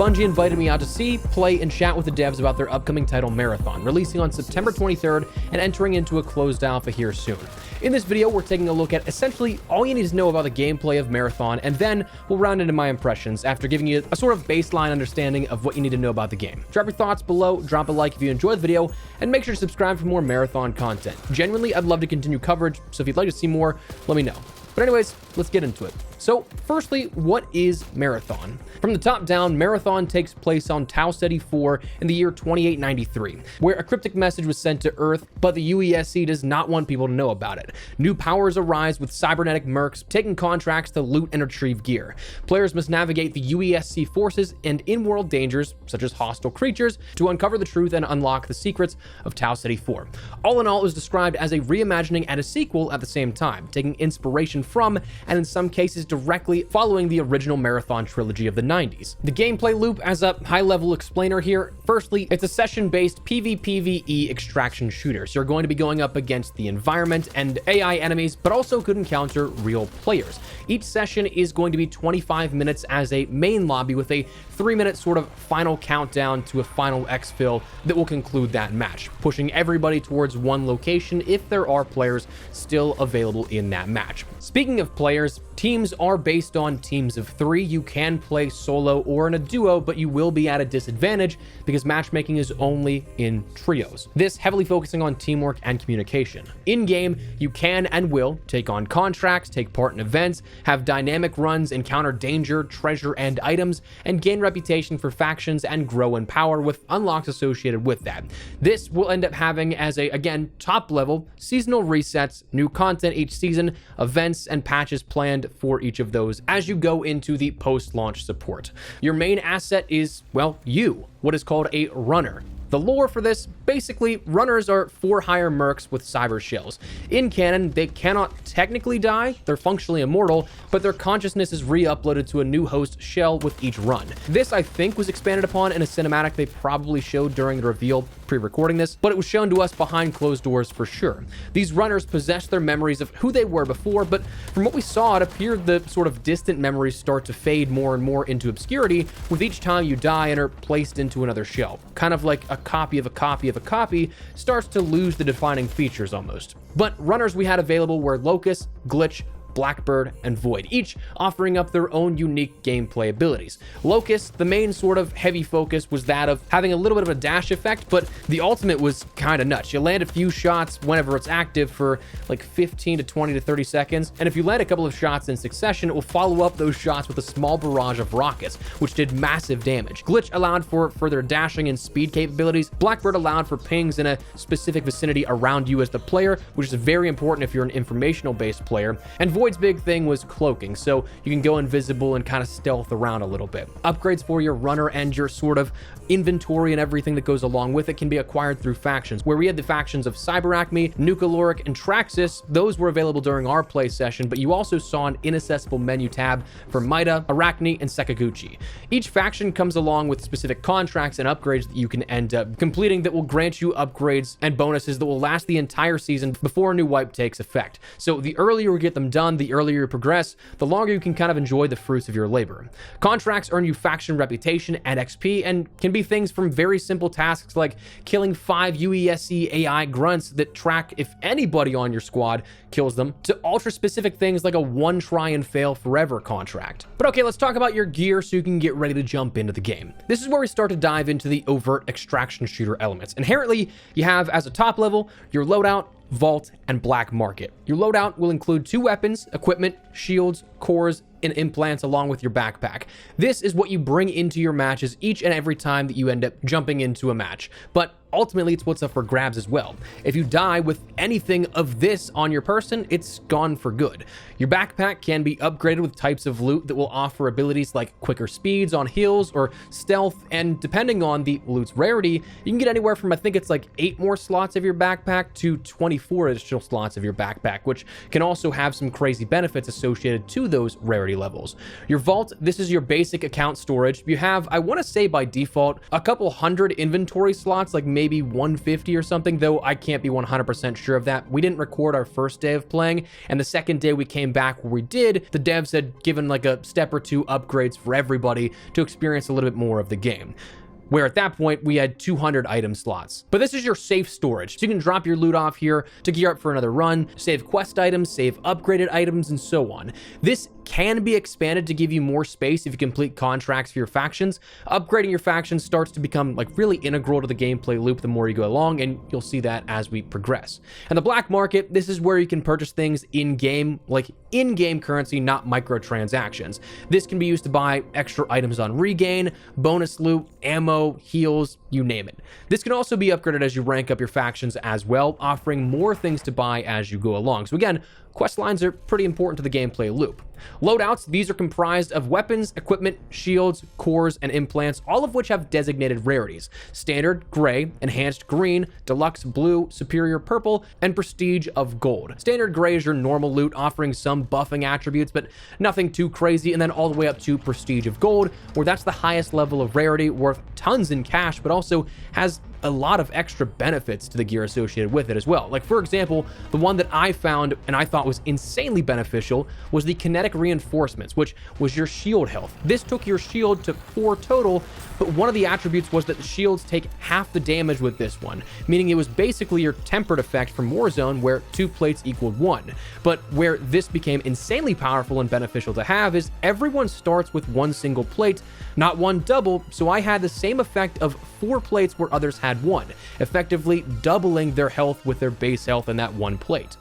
Bungie invited me out to see, play, and chat with the devs about their upcoming title Marathon, releasing on September 23rd and entering into a closed alpha here soon. In this video, we're taking a look at essentially all you need to know about the gameplay of Marathon, and then we'll round into my impressions after giving you a sort of baseline understanding of what you need to know about the game. Drop your thoughts below, drop a like if you enjoyed the video, and make sure to subscribe for more Marathon content. Genuinely, I'd love to continue coverage, so if you'd like to see more, let me know. But anyways, let's get into it. So firstly, what is Marathon? From the top down, Marathon takes place on Tau Ceti 4 in the year 2893, where a cryptic message was sent to Earth, but the UESC does not want people to know about it. New powers arise with cybernetic mercs taking contracts to loot and retrieve gear. Players must navigate the UESC forces and in-world dangers, such as hostile creatures, to uncover the truth and unlock the secrets of Tau Ceti 4. All in all, it was described as a reimagining and a sequel at the same time, taking inspiration from, and in some cases directly following, the original Marathon trilogy of the 90s. The gameplay loop, as a high-level explainer here, firstly, it's a session-based PvPvE extraction shooter, so you're going to be going up against the environment and AI enemies, but also could encounter real players. Each session is going to be 25 minutes as a main lobby with a 3-minute sort of final countdown to a final exfil that will conclude that match, pushing everybody towards one location if there are players still available in that match. Speaking of players, teams are based on teams of 3. You can play solo or in a duo, but you will be at a disadvantage because matchmaking is only in trios. This heavily focusing on teamwork and communication. In-game, you can and will take on contracts, take part in events, have dynamic runs, encounter danger, treasure, and items, and gain reputation for factions and grow in power with unlocks associated with that. This will end up having as a, again, top level, seasonal resets, new content each season, events and patches planned for each of those as you go into the post-launch support. Your main asset is, well, you, what is called a runner. The lore for this, basically, runners are for-hire mercs with cyber shells. In canon, they cannot technically die, they're functionally immortal, but their consciousness is re-uploaded to a new host shell with each run. This, I think, was expanded upon in a cinematic they probably showed during the reveal pre-recording this, but it was shown to us behind closed doors for sure. These runners possess their memories of who they were before, but from what we saw, it appeared the sort of distant memories start to fade more and more into obscurity with each time you die and are placed into another shell. Kind of like a copy of a copy of a copy starts to lose the defining features almost. But runners we had available were Locust, Glitch, Blackbird, and Void, each offering up their own unique gameplay abilities. Locust, the main sort of heavy focus was that of having a little bit of a dash effect, but the ultimate was kind of nuts. You land a few shots whenever it's active for like 15 to 20 to 30 seconds, and if you land a couple of shots in succession, it will follow up those shots with a small barrage of rockets, which did massive damage. Glitch allowed for further dashing and speed capabilities. Blackbird allowed for pings in a specific vicinity around you as the player, which is very important if you're an informational-based player. And Void's big thing was cloaking, so you can go invisible and kind of stealth around a little bit. Upgrades for your runner and your sort of inventory and everything that goes along with it can be acquired through factions, where we had the factions of Cyberacme, Nucaloric, and Traxxas. Those were available during our play session, but you also saw an inaccessible menu tab for Maida, Arachne, and Sekaguchi. Each faction comes along with specific contracts and upgrades that you can end up completing that will grant you upgrades and bonuses that will last the entire season before a new wipe takes effect. So the earlier you get them done, the earlier you progress, the longer you can kind of enjoy the fruits of your labor. Contracts earn you faction reputation and XP, and can be things from very simple tasks like killing 5 UESC AI grunts that track if anybody on your squad kills them, to ultra-specific things like a one try and fail forever contract. But okay, let's talk about your gear so you can get ready to jump into the game. This is where we start to dive into the overt extraction shooter elements. Inherently, you have as a top level your loadout, vault, and black market. Your loadout will include 2 weapons, equipment, shields, cores, and implants along with your backpack. This is what you bring into your matches each and every time that you end up jumping into a match. But ultimately, it's what's up for grabs as well. If you die with anything of this on your person, it's gone for good. Your backpack can be upgraded with types of loot that will offer abilities like quicker speeds on hills or stealth, and depending on the loot's rarity, you can get anywhere from, I think it's like 8 more slots of your backpack to 24 additional slots of your backpack, which can also have some crazy benefits associated to those rarity rarity levels. Your vault, this is your basic account storage. You have, I want to say by default, a couple hundred inventory slots, like maybe 150 or something, though I can't be 100% sure of that. We didn't record our first day of playing, and the second day we came back where we did, the devs had given like a step or two upgrades for everybody to experience a little bit more of the game, where at that point we had 200 item slots. But this is your safe storage, so you can drop your loot off here to gear up for another run, save quest items, save upgraded items, and so on. This can be expanded to give you more space if you complete contracts for your factions. Upgrading your factions starts to become like really integral to the gameplay loop the more you go along, and you'll see that as we progress. And the black market, this is where you can purchase things in-game, like in-game currency, not microtransactions. This can be used to buy extra items on regain, bonus loot, ammo, heals, you name it. This can also be upgraded as you rank up your factions as well, offering more things to buy as you go along. So again, quest lines are pretty important to the gameplay loop. Loadouts, these are comprised of weapons, equipment, shields, cores, and implants, all of which have designated rarities: standard gray, enhanced green, deluxe blue, superior purple, and prestige of gold. Standard gray is your normal loot, offering some buffing attributes, but nothing too crazy, and then all the way up to prestige of gold, where that's the highest level of rarity, worth tons in cash, but also has a lot of extra benefits to the gear associated with it as well. Like, for example, the one that I found and I thought was insanely beneficial was the kinetic reinforcements, which was your shield health. This took your shield to 4 total, but one of the attributes was that the shields take half the damage with this one, meaning it was basically your tempered effect from Warzone, where 2 plates equaled 1. But where this became insanely powerful and beneficial to have is everyone starts with 1 single plate, not 1 double, so I had the same effect of 4 plates where others had 1, effectively doubling their health with their base health in that 1 plate.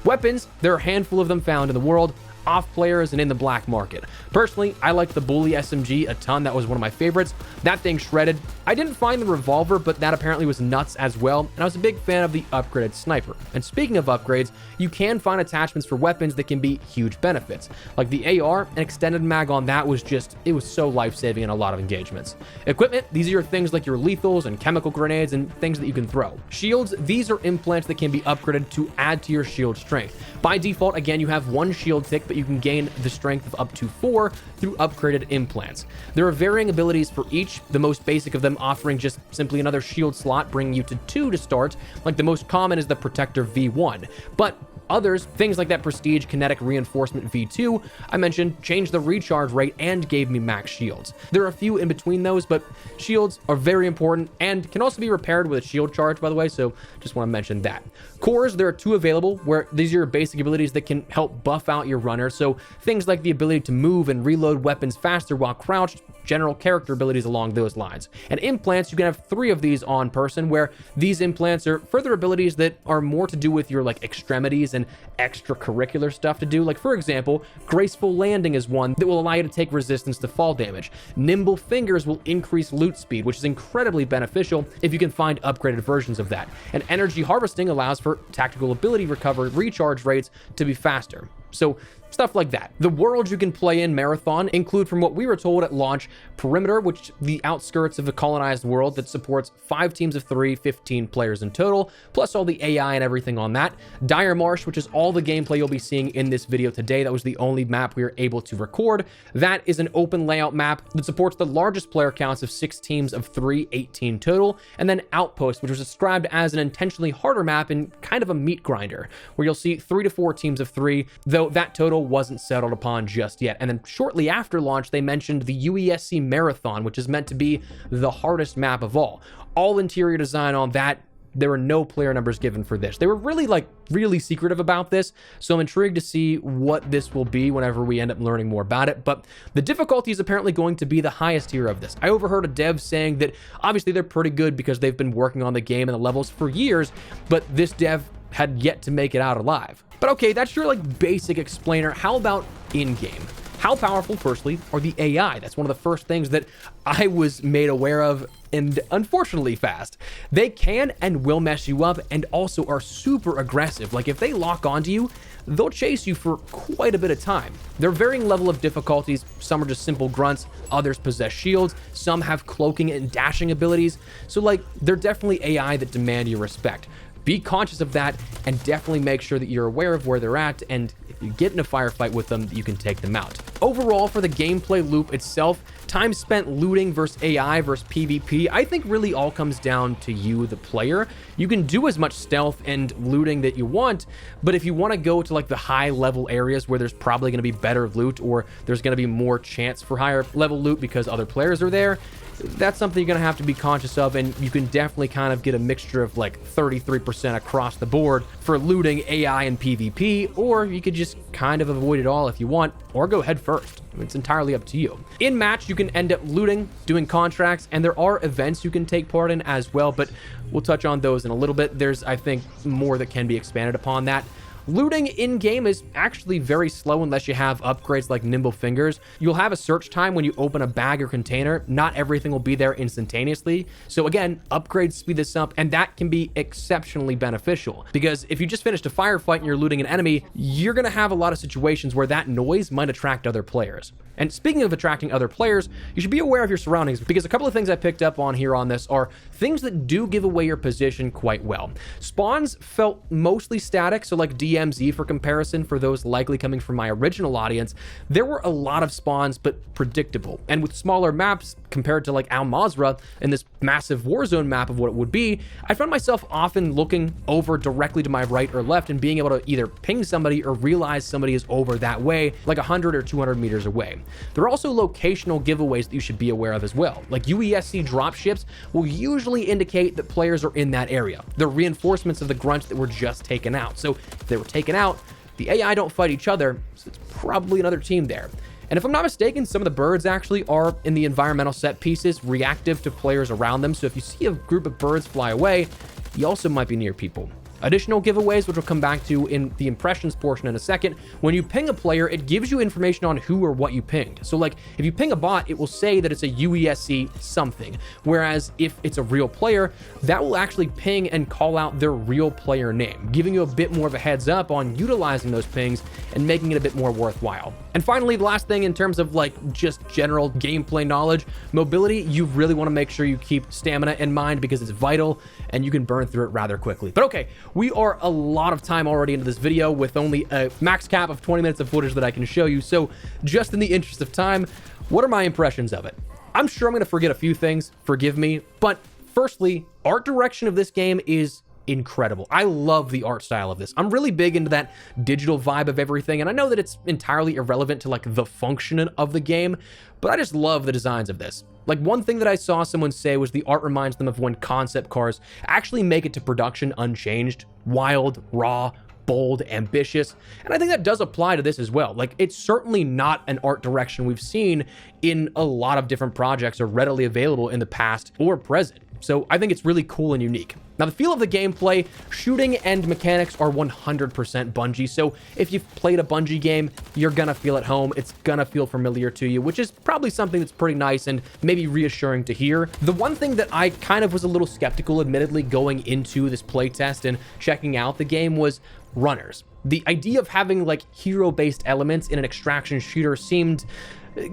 Weapons, there are a handful of them found in the world, off players, and in the black market. Personally, I like the Bully SMG a ton. That was one of my favorites. That thing shredded. I didn't find the revolver, but that apparently was nuts as well, and I was a big fan of the upgraded sniper. And speaking of upgrades, you can find attachments for weapons that can be huge benefits. Like the AR, an extended mag on that was just, it was so life-saving in a lot of engagements. Equipment, these are your things like your lethals and chemical grenades and things that you can throw. Shields, these are implants that can be upgraded to add to your shield strength. By default, again, you have 1 shield tick, but you can gain the strength of up to 4 through upgraded implants. There are varying abilities for each, the most basic of them offering just simply another shield slot, bringing you to 2 to start. Like the most common is the Protector V1, but others, things like that Prestige Kinetic Reinforcement V2 I mentioned, changed the recharge rate and gave me max shields. There are a few in between those, but shields are very important and can also be repaired with a shield charge, by the way, so just want to mention that. Cores, there are 2 available, where these are your basic abilities that can help buff out your runner, so things like the ability to move and reload weapons faster while crouched, general character abilities along those lines. And implants, you can have 3 of these on person, where these implants are further abilities that are more to do with your like extremities and extracurricular stuff to do. Like, for example, graceful landing is one that will allow you to take resistance to fall damage. Nimble fingers will increase loot speed, which is incredibly beneficial if you can find upgraded versions of that. And energy harvesting allows for tactical ability recovery recharge rates to be faster. So stuff like that. The worlds you can play in Marathon include, from what we were told at launch, Perimeter, which the outskirts of a colonized world that supports 5 teams of 3, 15 players in total, plus all the AI and everything on that. Dire Marsh, which is all the gameplay you'll be seeing in this video today. That was the only map we were able to record. That is an open layout map that supports the largest player counts of 6 teams of 3, 18 total. And then Outpost, which was described as an intentionally harder map and kind of a meat grinder, where you'll see 3 to 4 teams of 3, though that total wasn't settled upon just yet. And then shortly after launch, they mentioned the UESC Marathon, which is meant to be the hardest map of all. All interior design on that. There were no player numbers given for this. They were really secretive about this, so I'm intrigued to see what this will be whenever we end up learning more about it. But the difficulty is apparently going to be the highest tier of this. I overheard a dev saying that obviously they're pretty good because they've been working on the game and the levels for years, but this dev had yet to make it out alive. But okay, that's your like basic explainer. How about in-game? How powerful, firstly, are the AI? That's one of the first things that I was made aware of, and unfortunately fast. They can and will mess you up, and also are super aggressive. Like, if they lock onto you, they'll chase you for quite a bit of time. They're varying level of difficulties. Some are just simple grunts, others possess shields, some have cloaking and dashing abilities. So like, they're definitely AI that demand your respect. be conscious of that and definitely make sure that you're aware of where they're at, and if you get in a firefight with them, you can take them out. Overall, for the gameplay loop itself, time spent looting versus AI versus PvP, I think really all comes down to you, the player. You can do as much stealth and looting that you want, but if you want to go to like the high level areas where there's probably going to be better loot, or there's going to be more chance for higher level loot because other players are there, that's something you're going to have to be conscious of, and you can definitely kind of get a mixture of like 33% across the board for looting, AI, and PvP, or you could just kind of avoid it all if you want, or go head first. It's entirely up to you. In match, you can end up looting, doing contracts, and there are events you can take part in as well, but we'll touch on those in a little bit. There's, I think, more that can be expanded upon that. Looting in-game is actually very slow unless you have upgrades like Nimble Fingers. You'll have a search time when you open a bag or container. Not everything will be there instantaneously. So again, upgrades speed this up, and that can be exceptionally beneficial. Because if you just finished a firefight and you're looting an enemy, you're going to have a lot of situations where that noise might attract other players. And speaking of attracting other players, you should be aware of your surroundings, because a couple of things I picked up on here on this are things that do give away your position quite well. Spawns felt mostly static, so like DMZ for comparison, for those likely coming from my original audience, there were a lot of spawns, but predictable. And with smaller maps compared to like Al Mazrah and this massive Warzone map of what it would be, I found myself often looking over directly to my right or left and being able to either ping somebody or realize somebody is over that way, like 100 or 200 meters away. There are also locational giveaways that you should be aware of as well. Like UESC dropships will usually indicate that players are in that area. They're reinforcements of the grunts that were just taken out. So if they were taken out, the AI don't fight each other, so it's probably another team there. And if I'm not mistaken, some of the birds actually are in the environmental set pieces, reactive to players around them. So if you see a group of birds fly away, you also might be near people. Additional giveaways, which we'll come back to in the impressions portion in a second. When you ping a player, it gives you information on who or what you pinged. So like if you ping a bot, it will say that it's a UESC something. Whereas if it's a real player, that will actually ping and call out their real player name, giving you a bit more of a heads up on utilizing those pings and making it a bit more worthwhile. And finally, the last thing in terms of like just general gameplay knowledge, mobility, you really want to make sure you keep stamina in mind, because it's vital and you can burn through it rather quickly. But okay, we are a lot of time already into this video with only a max cap of 20 minutes of footage that I can show you. So just in the interest of time, what are my impressions of it? I'm sure I'm going to forget a few things, forgive me. But firstly, art direction of this game is incredible. I love the art style of this. I'm really big into that digital vibe of everything, and I know that it's entirely irrelevant to like the function of the game, but I just love the designs of this. Like one thing that I saw someone say was the art reminds them of when concept cars actually make it to production unchanged, wild, raw, bold, ambitious. And I think that does apply to this as well. Like it's certainly not an art direction we've seen in a lot of different projects or readily available in the past or present. So I think it's really cool and unique. Now, the feel of the gameplay, shooting and mechanics are 100% Bungie. So if you've played a Bungie game, you're gonna feel at home. It's gonna feel familiar to you, which is probably something that's pretty nice and maybe reassuring to hear. The one thing that I kind of was a little skeptical, admittedly, going into this playtest and checking out the game was runners. The idea of having like hero-based elements in an extraction shooter seemed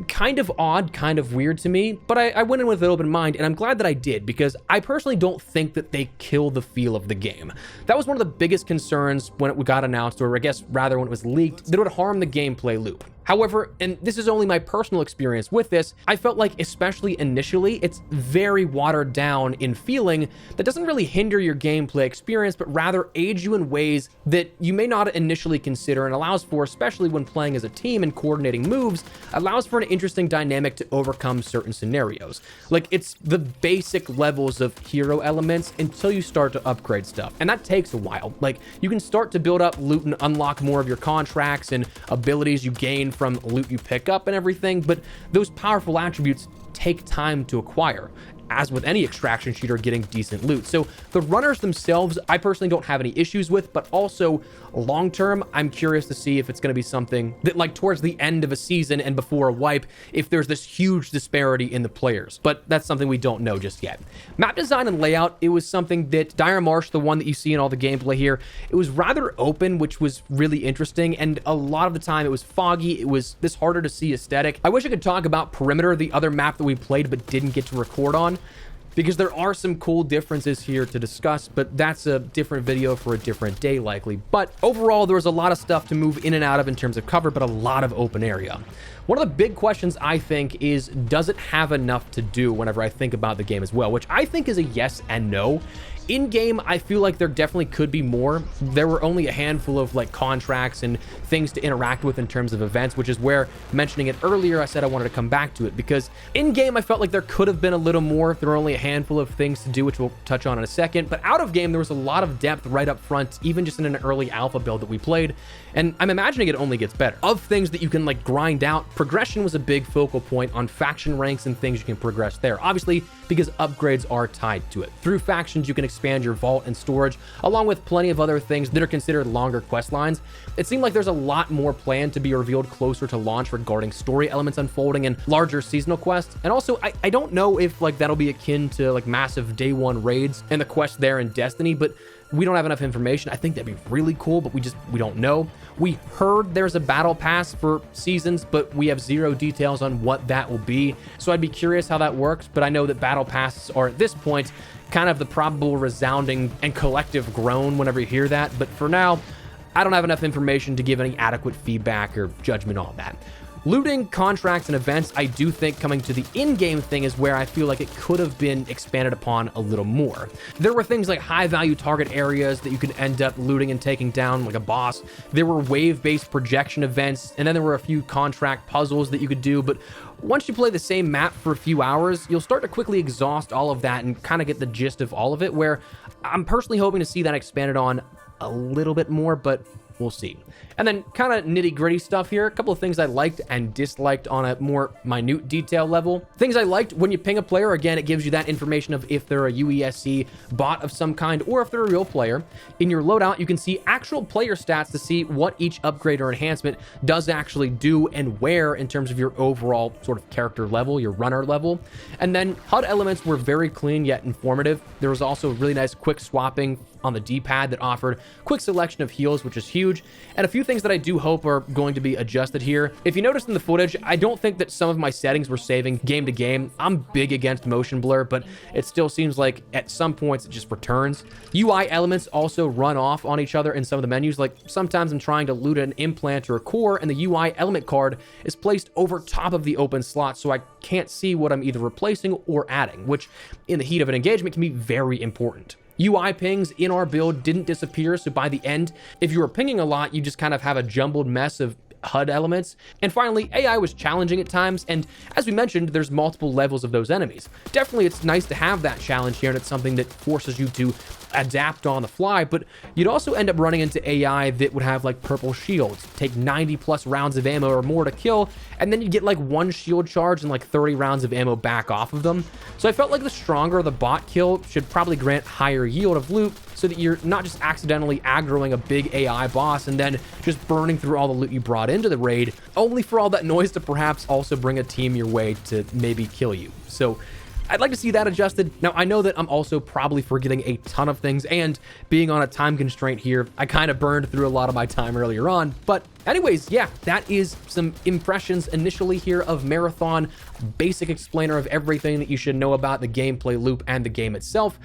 kind of odd, kind of weird to me, but I went in with an open mind, and I'm glad that I did, because I personally don't think that they kill the feel of the game. That was one of the biggest concerns when it got announced, or I guess rather when it was leaked, that it would harm the gameplay loop. However, and this is only my personal experience with this, I felt like, especially initially, it's very watered down in feeling that doesn't really hinder your gameplay experience, but rather aids you in ways that you may not initially consider, and allows for, especially when playing as a team and coordinating moves, allows for an interesting dynamic to overcome certain scenarios. Like, it's the basic levels of hero elements until you start to upgrade stuff, and that takes a while. Like, you can start to build up loot and unlock more of your contracts and abilities you gain from loot you pick up and everything, but those powerful attributes take time to acquire, as with any extraction shooter getting decent loot. So the runners themselves, I personally don't have any issues with, but also long term, I'm curious to see if it's going to be something that, like, towards the end of a season and before a wipe, if there's this huge disparity in the players. But that's something we don't know just yet. Map design and layout, it was something that Dire Marsh, the one that you see in all the gameplay here, it was rather open, which was really interesting, and a lot of the time it was foggy. It was this harder to see aesthetic. I wish I could talk about Perimeter, the other map that we played but didn't get to record on. because there are some cool differences here to discuss, but that's a different video for a different day likely. But overall, there was a lot of stuff to move in and out of in terms of cover, but a lot of open area. One of the big questions I think is, does it have enough to do whenever I think about the game as well, which I think is a yes and no. In game, I feel like there definitely could be more. There were only a handful of like contracts and things to interact with in terms of events, which is where, mentioning it earlier, I said I wanted to come back to it, because in game I felt like there could have been a little more. There were only a handful of things to do, which we'll touch on in a second, but out of game there was a lot of depth right up front, even just in an early alpha build that we played, and I'm imagining it only gets better. Of things that you can like grind out, progression was a big focal point on faction ranks and things you can progress there, obviously because upgrades are tied to it. Through factions you can expand your vault and storage, along with plenty of other things that are considered longer quest lines. It seemed like there's a lot more planned to be revealed closer to launch regarding story elements unfolding and larger seasonal quests. And also, I don't know if like that'll be akin to like massive day one raids and the quest there in Destiny, but we don't have enough information. I think that'd be really cool, but we don't know. We heard there's a battle pass for seasons, but we have zero details on what that will be. So I'd be curious how that works, but I know that battle passes are at this point kind of the probable resounding and collective groan whenever you hear that. But for now, I don't have enough information to give any adequate feedback or judgment on that. Looting, contracts, and events, I do think coming to the in-game thing is where I feel like it could have been expanded upon a little more. There were things like high-value target areas that you could end up looting and taking down like a boss. There were wave-based projection events, and then there were a few contract puzzles that you could do, but once you play the same map for a few hours, you'll start to quickly exhaust all of that and kind of get the gist of all of it, where I'm personally hoping to see that expanded on a little bit more, but we'll see. And then kind of nitty-gritty stuff here. A couple of things I liked and disliked on a more minute detail level. Things I liked: when you ping a player, again, it gives you that information of if they're a UESC bot of some kind or if they're a real player. In your loadout, you can see actual player stats to see what each upgrade or enhancement does actually do and where in terms of your overall sort of character level, your runner level. And then HUD elements were very clean yet informative. There was also really nice quick swapping on the D-pad that offered quick selection of heals, which is huge, and a few things that I do hope are going to be adjusted here. If you noticed in the footage, I don't think that some of my settings were saving game to game. I'm big against motion blur, but it still seems like at some points it just returns. UI elements also run off on each other in some of the menus. Like sometimes I'm trying to loot an implant or a core and the UI element card is placed over top of the open slot, so I can't see what I'm either replacing or adding, which in the heat of an engagement can be very important. UI pings in our build didn't disappear, so by the end, if you were pinging a lot, you just kind of have a jumbled mess of HUD elements. And finally, AI was challenging at times, and as we mentioned, there's multiple levels of those enemies. Definitely, it's nice to have that challenge here, and it's something that forces you to adapt on the fly, but you'd also end up running into AI that would have like purple shields, take 90 plus rounds of ammo or more to kill, and then you get like one shield charge and like 30 rounds of ammo back off of them. So I felt like the stronger the bot kill should probably grant higher yield of loot, so that you're not just accidentally aggroing a big AI boss and then just burning through all the loot you brought into the raid, only for all that noise to perhaps also bring a team your way to maybe kill you. So I'd like to see that adjusted. Now, I know that I'm also probably forgetting a ton of things, and being on a time constraint here, I kind of burned through a lot of my time earlier on. But anyways, yeah, that is some impressions initially here of Marathon, basic explainer of everything that you should know about the gameplay loop and the game itself.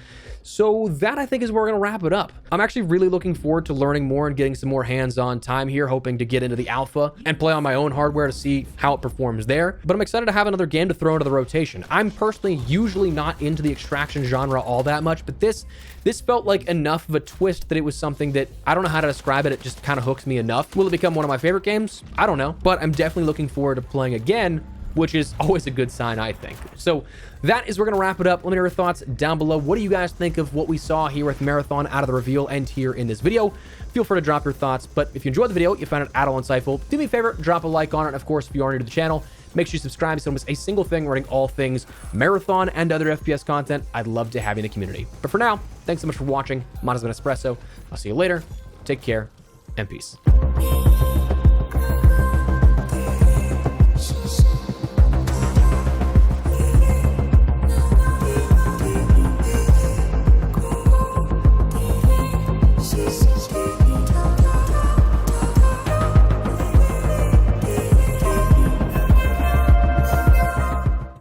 So that, I think, is where we're going to wrap it up. I'm actually really looking forward to learning more and getting some more hands-on time here, hoping to get into the alpha and play on my own hardware to see how it performs there. But I'm excited to have another game to throw into the rotation. I'm personally usually not into the extraction genre all that much, but this felt like enough of a twist that it was something that, I don't know how to describe it, it just kind of hooks me enough. Will it become one of my favorite games? I don't know, but I'm definitely looking forward to playing again, which is always a good sign, I think. So that is, we're going to wrap it up. Let me know your thoughts down below. What do you guys think of what we saw here with Marathon out of the reveal and here in this video? Feel free to drop your thoughts, but if you enjoyed the video, you found it at all insightful, do me a favor, drop a like on it. And of course, if you are new to the channel, make sure you subscribe so you don't miss a single thing regarding all things Marathon and other FPS content. I'd love to have you in the community. But for now, thanks so much for watching. Mine has been Espresso. I'll see you later. Take care and peace.